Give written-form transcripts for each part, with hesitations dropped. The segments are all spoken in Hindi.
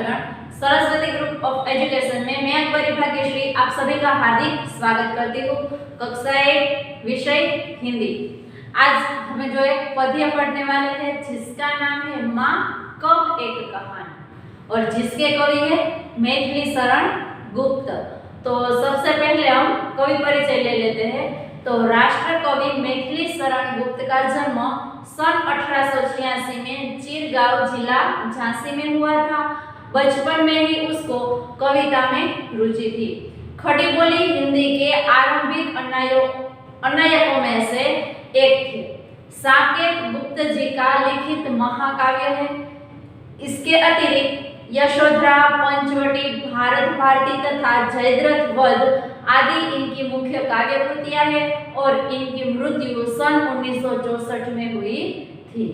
व्याकरण सरस्वती ग्रुप ऑफ एजुकेशन में मैं अकबरी भाग्यश्री आप सभी का हार्दिक स्वागत करती हूँ। कक्षा 1 विषय हिंदी। आज हमें जो एक पद्य पढ़ने वाले हैं जिसका नाम है माँ कह एक कहानी और जिसके कवि है मैथिली शरण गुप्त। तो सबसे पहले हम कवि परिचय ले लेते हैं। तो राष्ट्र कवि मैथिली शरण गुप्त का जन्म सन 1886 में चिरगांव जिला झांसी में हुआ था। बचपन में ही उसको कविता में रुचि थी। खड़ी बोली हिंदी के आरंभिक अन्नायकों में से एक थे। साकेत गुप्त जी का लिखित महाकाव्य है। इसके अतिरिक्त यशोधरा, पंचवटी, भारत भारती तथा जयद्रथ वध आदि इनकी मुख्य काव्य कृतियां हैं और इनकी मृत्यु सन 1964 में हुई थी।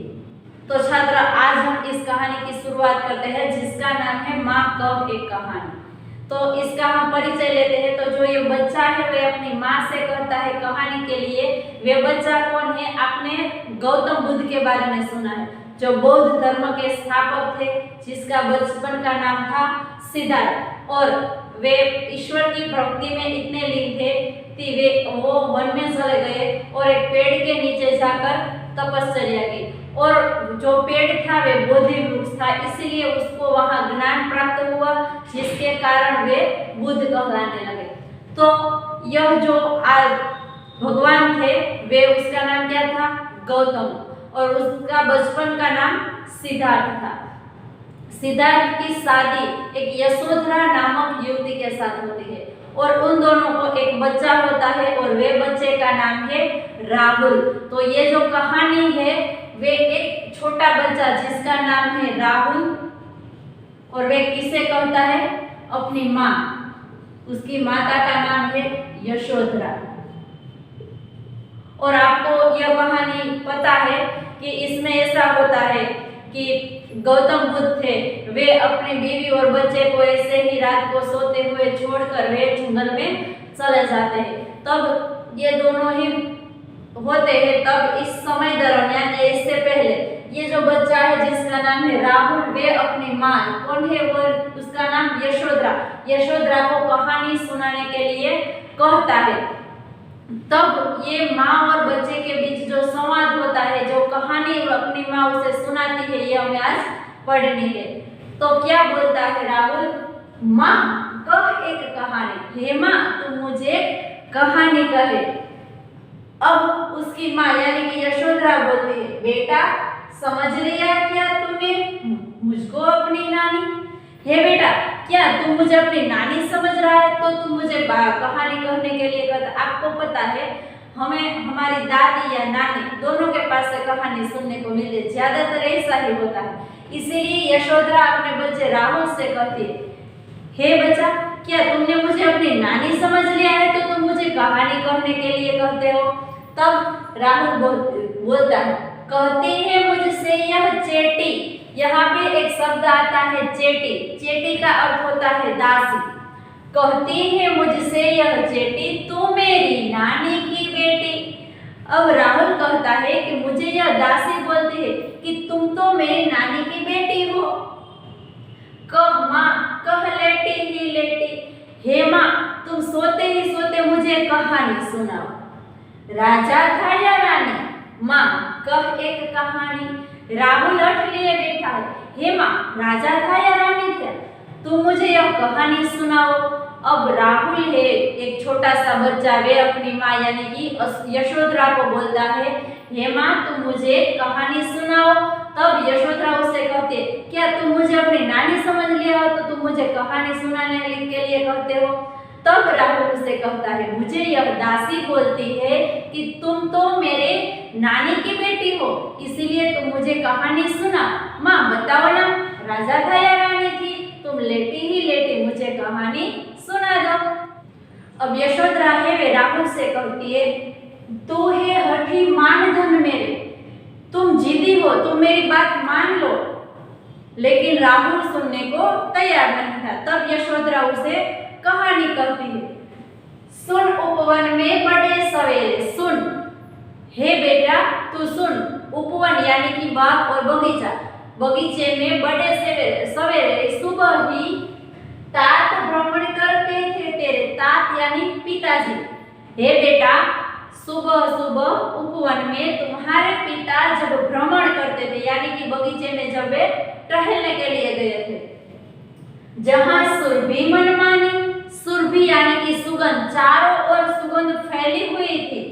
तो छात्र आज हम इस कहानी की शुरुआत करते हैं जिसका नाम है माँ कह एक कहानी। तो इसका हम परिचय लेते हैं। तो जो ये बच्चा है वह अपनी माँ से कहता है कहानी के लिए। वे बच्चा कौन है? आपने गौतम बुद्ध के बारे में सुना है जो बौद्ध धर्म के स्थापक थे, जिसका बचपन का नाम था सिद्धार्थ। और वे ईश्वर की भक्ति में इतने लीन थे कि वो वन में चले गए और एक पेड़ के नीचे जाकर तपश्चर्या की। और जो पेड़ था वे बोधि वृक्ष था, इसलिए उसको वहां ज्ञान प्राप्त हुआ, जिसके कारण वे बुद्ध कहलाने लगे। तो यह जो भगवान थे वे उसका नाम क्या था? गौतम। और उसका बचपन का नाम सिद्धार्थ था। सिद्धार्थ की शादी एक यशोधरा नामक युवती के साथ होती है और उन दोनों को एक बच्चा होता है और वे बच्चे का नाम है राहुल। तो ये जो कहानी है वे एक छोटा बच्चा जिसका नाम है राहुल और वे किसे कहता है? अपनी माँ। उसकी माता का नाम है यशोधरा। और आपको यह कहानी पता है कि इसमें ऐसा होता है कि गौतम बुद्ध थे, वे अपनी बीवी और बच्चे को ऐसे ही रात को सोते हुए छोड़कर वे जंगल में चले जाते हैं। तब ये दोनों ही होते हैं। तब इस समय दरमियान इससे पहले ये जो बच्चा है जिसका नाम है राहुल, वे अपनी माँ कौन है वो उसका नाम यशोधरा को कहानी सुनाने के लिए कहता है। तब ये माँ और बच्चे के बीच जो संवाद होता है, जो कहानी अपनी माँ उसे सुनाती है, ये हमें आज पढ़नी है। तो क्या बोलता है राहुल? माँ कह एक कहानी। हे माँ तुम मुझे कहानी कहे। अब उसकी माँ यानी कि यशोधरा बोलती है बेटा समझ लिया क्या तुमने मुझको अपनी नानी? हे बेटा क्या तुम मुझे अपनी नानी समझ रहा है? तो तुम मुझे कहानी कहने के लिए कहता। आपको पता है हमें हमारी दादी या नानी दोनों के पास से कहानी सुनने को मिले, ज्यादातर ऐसा ही होता है। इसीलिए यशोधरा अपने बच्चे राहुल से कहती है हे बच्चा क्या तुमने मुझे अपनी नानी समझ लिया है तो तुम मुझे कहानी कहने के लिए कहते हो? तब राहुल बोलता है कहती है मुझसे यह चेटी। यहाँ पे एक शब्द आता है चेटी। चेटी का अर्थ होता है दासी। कहती है मुझसे यह चेटी तू मेरी नानी की बेटी। अब राहुल कहता है कि मुझे यह दासी बोलती है कि तुम तो मेरी नानी की बेटी हो। कह माँ कह लेटी ही लेटी। हे माँ तुम सोते ही सोते मुझे कहानी सुनाओ। राजा था या रानी? माँ कह एक कहानी। राहुल हट लिए बैठा है। हे माँ राजा था या रानी था? तुम मुझे यह कहानी सुनाओ। अब राहुल है एक छोटा सा बच्चा, वे अपनी माँ यानी कि यशोधरा को बोलता है हे माँ तुम मुझे कहानी सुनाओ। तब यशोधरा उससे कहती है क्या तुम मुझे अपनी नानी समझ लिया हो तो तुम मुझे कहानी सुनाने के लिए कहते हो? तब राहुल उसे कहता है मुझे यह दासी बोलती है कि तुम तो मेरे नानी की बेटी हो, इसीलिए तुम मुझे कहानी सुना। माँ बताओ ना राजा था या रानी थी? तुम लेटी ही लेटी मुझे कहानी सुना दो। अब यशोधरा है वे राहुल से कहती है तू है हठी मानधन मेरे, तुम जिद्दी हो, तुम मेरी बात मान लो। लेकिन राहुल सुनने को तैयार नहीं था। तब यशोधरा उसे कहानी कहती है सुन उपवन में बड़े सवेरे सुन। हे बेटा तू सुन। उपवन यानी कि बाग और बगीचा, बगीचे में बड़े सवेरे सुबह यानी पिताजी, हे बेटा सुबह सुबह उपवन में तुम्हारे पिता जब भ्रमण करते थे यानी कि बगीचे में जब वे टहलने के लिए गए थे, जहां सुरभि मनमानी, सुरभि यानी कि सुगंध, चारों ओर सुगंध फैली हुई थी,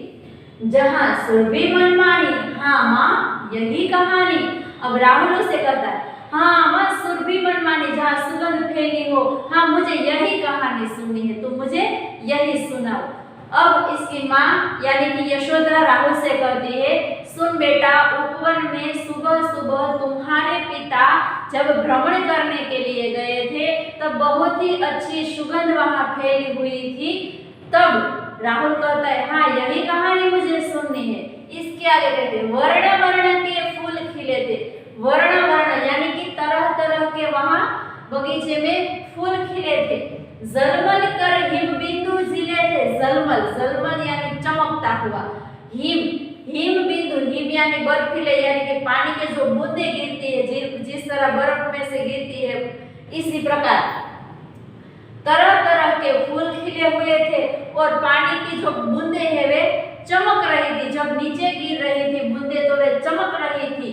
जहां सुरभि मनमानी, हाँ माँ यही कहानी। अब राहुल उसे कहता है हाँ माँ सुरभि मनमानी, जहाँ सुगंध फैली हो, हाँ मुझे यही कहानी सुननी है, तुम मुझे यही सुनाओ। अब इसकी माँ यानी कि यशोदा राहुल से कहती है सुन बेटा, उपवन में सुबह सुबह तुम्हारे पिता जब भ्रमण करने के लिए गए थे तब बहुत ही अच्छी सुगंध वहां फैली हुई थी। तब राहुल कहता है हाँ यही कहानी मुझे सुननी है। इसके आगे कहते हैं वर्ण वर्ण के फूल खिले थे, वर्ण वर्ण यानी कि तरह तरह के वहां बगीचे में फूल खिले थे। जलमल कर हिम बिंदु झिले थे, जलमल, जलमल यानी चमकता हुआ, हिम, हिम बिंदु, हिम यानी बर्फीले यानी कि पानी के जो बूंदे गिरती है, जिस तरह बर्फ में से गिरती है, इसी प्रकार तरह तरह के फूल खिले हुए थे और पानी की जो बूंदे है वे चमक रही थी, जब नीचे गिर रही थी बूंदे तो वे चमक रही थी।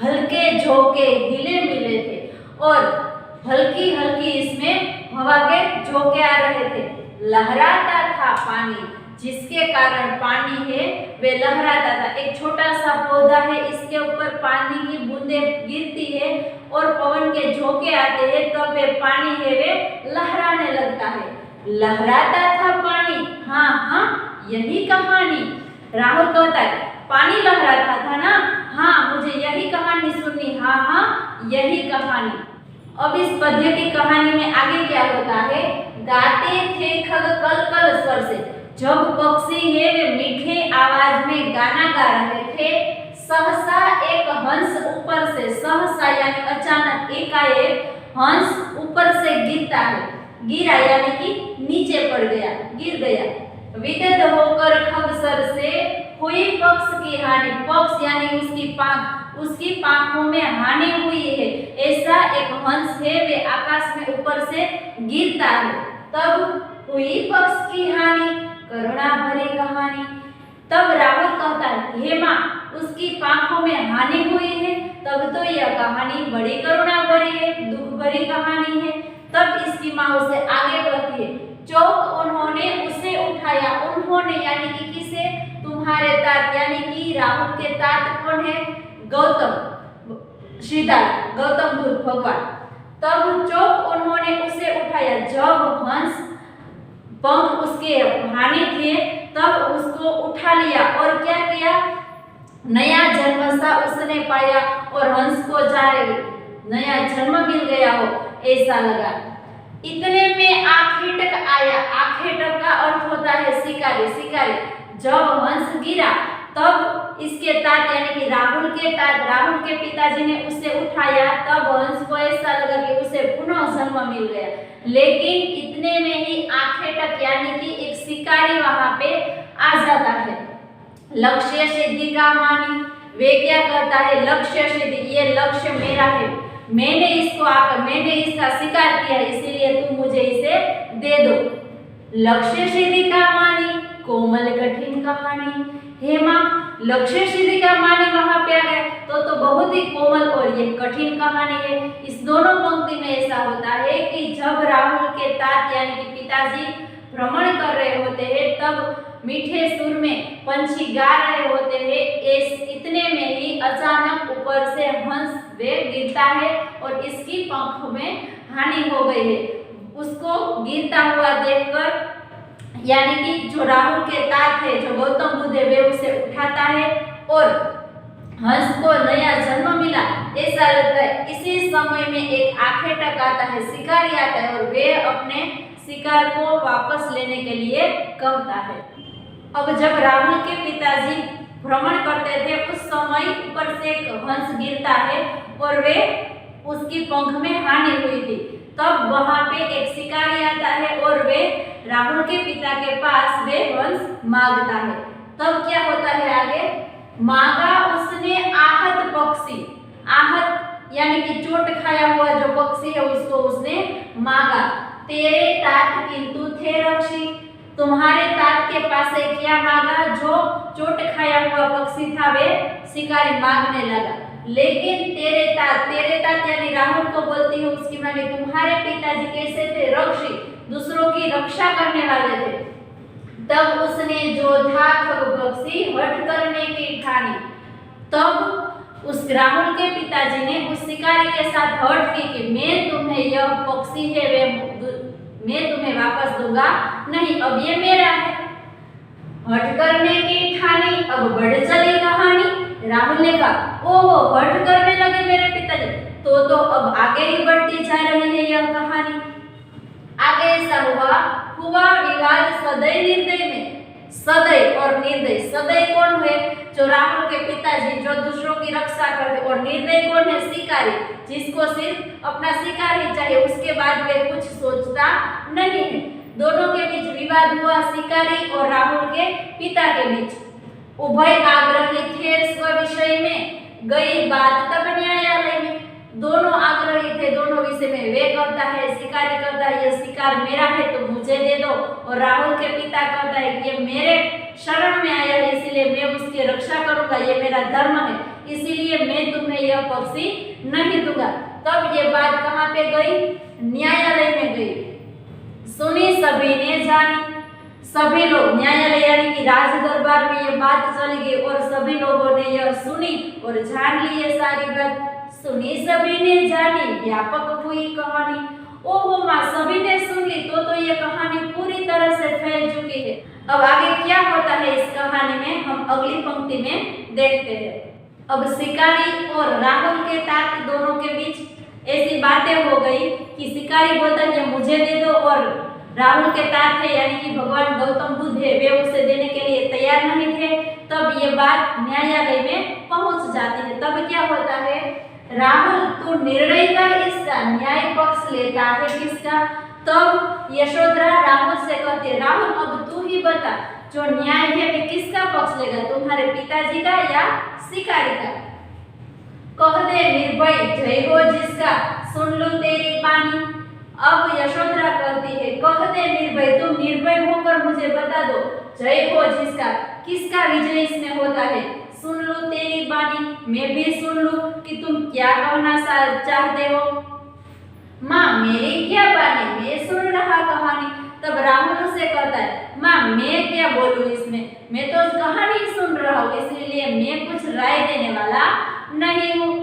हल्के झोंके हिले मिले थे और हल्की हल्की इसमें हवा के झोंके आ रहे थे। लहराता था पानी, जिसके कारण पानी है वे लहराता था। एक छोटा सा पौधा है, इसके ऊपर पानी की बूंदे गिरती है और पवन के झोंके आते हैं तब वे पानी है वे लहराने लगता है। लहराता था पानी, हाँ हाँ यही कहानी। राहुल कहता है पानी लहराता था ना, हाँ मुझे यही कहानी सुननी, हाँ हाँ यही कहानी। अब इस पद्य की कहानी में आगे क्या होता है, गाते थे खग कल कल स्वर से, जब पक्षी है वे मीठे आवाज में गाना गा रहे थे, सहसा एक हंस ऊपर से, सहसा यानी अचानक, एकाएक हंस ऊपर से गिरता है, गिरा यानी कि नीचे पड़ गया, गिर गया। विदत होकर खगसर से हुई पक्ष की हानि, पक्ष यानी उसकी पांख, उसकी पांखों में हानि हुई है, ऐसा एक हंस है वे आकाश में ऊपर से गिरता है। तब हुई पक्ष की हानि, करुणा भरी कहानी। तब राहुल कहता है हे माँ उसकी पांखों में हानि हुई है, तब तो यह कहानी बड़ी करुणा भरी है, दुख भरी कहानी है। तब इसकी माँ उसे आगे कहती है चौक उन्होंने उसे उठाया, उन्होंने यानी कि किसे, तुम्हारे तात यानी कि राहुल के तात कौन है, गौतम, सिद्धार्थ, गौतम बुद्ध भगवान। तब चौक उन्होंने उसे उठाया, जब हंस पंख उसके हानि थे तब उसको उठा लिया और क्या किया, नया जन्म सा उसने पाया और हंस को जाए नया जन्म मिल गया हो ऐसा लगा। इतने में आखेटक आया, आखेटक का अर्थ होता है शिकारी, शिकारी। जब हंस गिरा तब इसके तात यानी कि राहुल के तात, राहुल के पिताजी ने उसे उठाया, तब हंस को ऐसा लगा कि उसे पुनः जन्म मिल गया। लेकिन इतने में ही आखेटक यानी कि एक शिकारी वहां पे आ जाता है। लक्ष्य सिद्धि का मानी, वे क्या कहता है, लक्ष्य सिद्धि, ये लक्ष्य मेरा है, मैंने इसको आकर, मैंने इसका शिकार किया, इसीलिए तुम मुझे इसे दे दो। लक्ष्य सिद्धि का मानी, कोमल कठिन कहानी। हे माँ लक्ष्य सिद्धि का मानी वहां पे आ गया तो बहुत ही कोमल और ये कठिन कहानी है। इस दोनों पंक्ति में ऐसा होता है कि जब राहुल के तात यानी कि पिताजी भ्रमण कर रहे होते हैं तब मीठे सुर में पंछी गा रहे होते हैं, इतने में ही अचानक ऊपर से हंस वे गिरता है और इसकी पंख में हानि हो गई है। उसको गिरता हुआ देखकर यानी कि जो राहुल के तात है, जो गौतम बुद्ध है, वे उसे उठाता है और हंस को नया जन्म मिला ऐसा लगता है। इसी समय में एक आखेटक आता है, शिकारी आता है और वे अपने शिकार को वापस लेने के लिए कहता है। अब जब राहुल के पिताजी भ्रमण करते थे उस समय ऊपर से एक हंस गिरता है और वे उसकी पंख में हानि हुई थी। तब वहां पे एक शिकारी आता है और वे राहुल के पिता के पास वे हंस मांगता है। तब क्या होता है आगे, मांगा उसने आहत पक्षी, आहत यानी कि चोट खाया हुआ जो पक्षी है उसको उसने मांगा। तेरे तात किंतु थे रक्षी, तुम्हारे तात के पास से क्या मांगा? जो चोट खाया हुआ पक्षी था वे शिकारी मांगने लगा। लेकिन तेरे तात यानी राहुल को बोलती है उसकी माँ ने, तुम्हारे पिताजी कैसे थे? रक्षी, दूसरों की रक्षा करने वाले थे। तब उसने जो था खगपक्षी हट करने की ठानी। तब उस राहुल के पिताजी ने उस शिकारी के साथ हट की कि मैं तुम्हें यह पक्षी है वे मैं तुम्हें वापस दूंगा नहीं, अब ये मेरा है। हट करने की ठानी। अब बढ़ चली कहानी। राहुल ने कहा, ओहो हट करने लगे मेरे पिताजी, तो अब आगे ही बढ़ती जा रही है यह कहानी। आगे ऐसा हुआ विवाद सदय निर्दय में। सदय और निर्दय, सदय कौन है? जो राहुल के पिताजी जो दूसरों की रक्षा करते, और निर्दय कौन है? शिकारी, जिसको सिर्फ अपना शिकार ही चाहिए, उसके बाद वे कुछ सोचता नहीं है। दोनों के बीच विवाद हुआ, शिकारी और राहुल के पिता के बीच। उभय आग्रही थे स्व विषय में, गई बात तब न्यायालय में। दोनों आग्रही थे दोनों विषय में। वे कहता है, शिकारी कहता है यह शिकार मेरा है तो मुझे दे दो, और राहुल के पिता कहता है कि ये मेरे शरण में आया है इसलिए मैं उसकी रक्षा करूंगा, ये मेरा धर्म है, इसीलिए मैं तुम्हें यह पक्षी नहीं दूंगा। तब ये बात कहाँ पे गई? न्यायालय में गई। सुनी सभी ने जानी। सभी लोग, न्यायालय यानी कि राज दरबार में ये बात चली गई और सभी लोगों ने यह सुनी और जान ली ये सारी बात। सुनी सभी ने जानी, व्यापक हुई कहानी। ओहो माँ, सभी ने सुन ली तो ये कहानी पूरी तरह से फैल चुकी है। अब आगे क्या होता है इस कहानी में हम अगली पंक्ति में देखते हैं। अब शिकारी और राहुल के तात दोनों के बीच ऐसी बातें हो गई कि शिकारी बोलता है मुझे दे दो, और राहुल के तात है यानी कि भगवान गौतम बुद्ध है वे उसे देने के लिए तैयार नहीं थे। तब ये बात न्यायालय में पहुंच जाती है। तब क्या होता है? राहुल तू निर्णय कर, इसका न्याय पक्ष लेता है किसका? तब यशोधरा राहुल से कहती है, राहुल अब तू ही बता जो न्याय है वे किसका पक्ष लेगा, तुम्हारे पिताजी का या शिकारी का? कह दे निर्भय जय हो जिसका, सुन लो तेरी बानी। अब यशोधरा कहती है, कह दे निर्भय, तुम निर्भय होकर मुझे बता दो जय हो जिसका, किसका विजय इसमें होता है। सुन लो तेरी बानी, मैं भी सुन लूं कि तुम क्या कहना चाहते हो। माँ मेरी क्या बानी, मैं सुन रहा कहानी। तब राहुल से कहता है, माँ मैं क्या बोलूं इसमें, मैं तो कहानी सुन रहा हूँ इसलिए मैं कुछ राय देने वाला नहीं हूँ।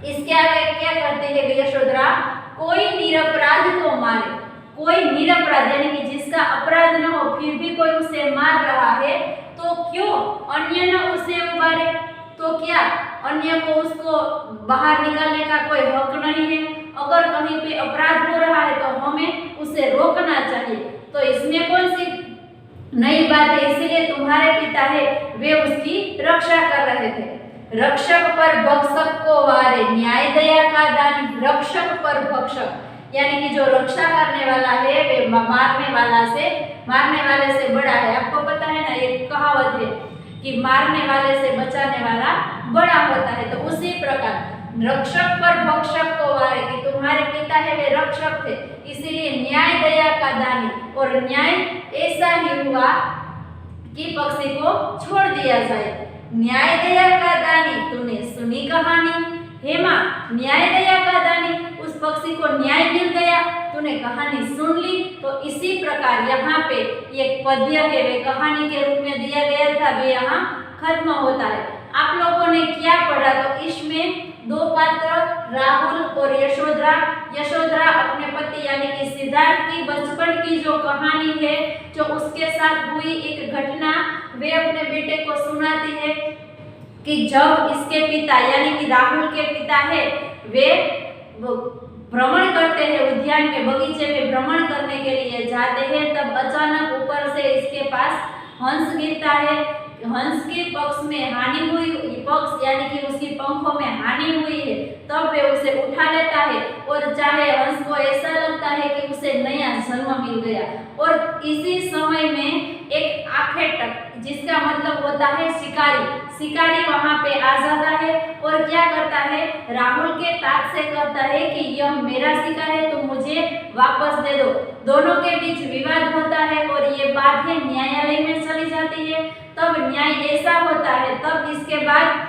इसके आगे क्या करते हैं यशोधरा? कोई निरपराध को मारे। कोई निरपराध यानी कि जिसका अपराध न हो फिर भी कोई उसे मार रहा है तो क्यों अन्य न उसे उबारे? तो क्या अन्य को उसको बाहर निकालने का कोई हक नहीं है? अगर कहीं पे अपराध हो रहा है तो हमें उसे रोकना चाहिए। तो इसमें कौन सी नई बात है? इसीलिए तुम्हारे पिता है वे उसकी रक्षा कर रहे थे। रक्षक पर भक्षक को वारे, न्याय दया का दानी। रक्षक पर भक्षक यानी कि जो रक्षा करने वाला है वे मारने वाले से बड़ा है। आपको पता है ना, ये कहावत है कि मारने वाले से बचाने वाला बड़ा होता है। तो उसी प्रकार रक्षक पर भक्षक को वारे, कि तुम्हारे पिता है वे रक्षक थे इसीलिए न्याय दया का दानी। और न्याय ऐसा ही हुआ कि पक्षी को छोड़ दिया जाए। न्याय दया का दानी, तूने सुनी कहानी। हे माँ, न्याय दया का दानी, उस पक्षी को न्याय मिल गया, तूने कहानी सुन ली। तो इसी प्रकार यहाँ पे एक पद्य है वे कहानी के रूप में दिया गया था, वे यहाँ खत्म होता है। आप लोगों ने क्या पढ़ा? तो इसमें दो पात्र राहुल और यशोधरा। यशोधरा अपने पति यानी कि सिद्धार्थ की बचपन की जो कहानी है, जो उसके साथ हुई एक घटना, वे अपने बेटे को सुनाती है कि जब इसके पिता यानी कि राहुल के पिता है वे भ्रमण करते हैं उद्यान में, बगीचे में भ्रमण करने के लिए जाते हैं, तब अचानक ऊपर से इसके पास हंस गिरता है। हंस के पक्ष में हानि हुई, पक्ष यानी कि उसकी पंखों में हानि हुई है, तब वे उसे उठा लेता है और चाहे हंस को ऐसा लगता है कि उसे नया जन्म मिल गया। और इसी समय में एक आखेटक जिसका मतलब होता है शिकारी, शिकारी वहां पे आ जाता है और क्या करता है, राहुल के तात से कहता है कि यह मेरा शिकार है, तुम मुझे वापस दे दो। दोनों के बीच विवाद होता है और ये बातें न्यायालय में चली जाती है। तब न्याय ऐसा होता है, तब इसके बाद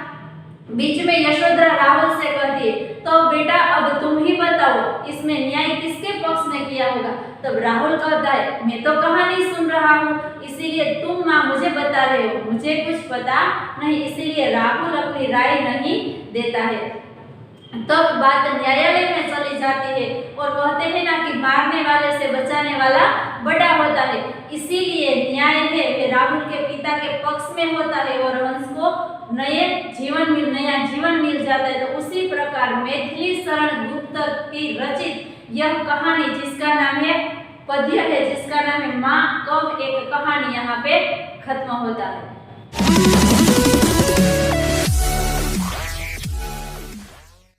बीच में यशोधरा राहुल से कहती है, तो बेटा अब तुम ही बताओ इसमें न्याय किसके पक्ष में किया होगा। तब राहुल कहता है, मैं तो कहानी सुन रहा हूँ, इसीलिए तुम माँ मुझे बता रहे हो, मुझे कुछ पता नहीं, इसीलिए राहुल अपनी राय नहीं देता है। तब बात न्यायालय में चली जाती है और कहते हैं ना कि मारने वाले से बचाने वाला बड़ा होता है, इसीलिए न्याय है वे राहुल के पिता के पक्ष में होता है और हंस को नया जीवन मिल जाता है। तो उसी प्रकार मैथिली शरण गुप्त की रचित यह कहानी जिसका नाम है पद्य है, जिसका नाम है माँ कह एक कहानी, यहाँ पे खत्म होता है।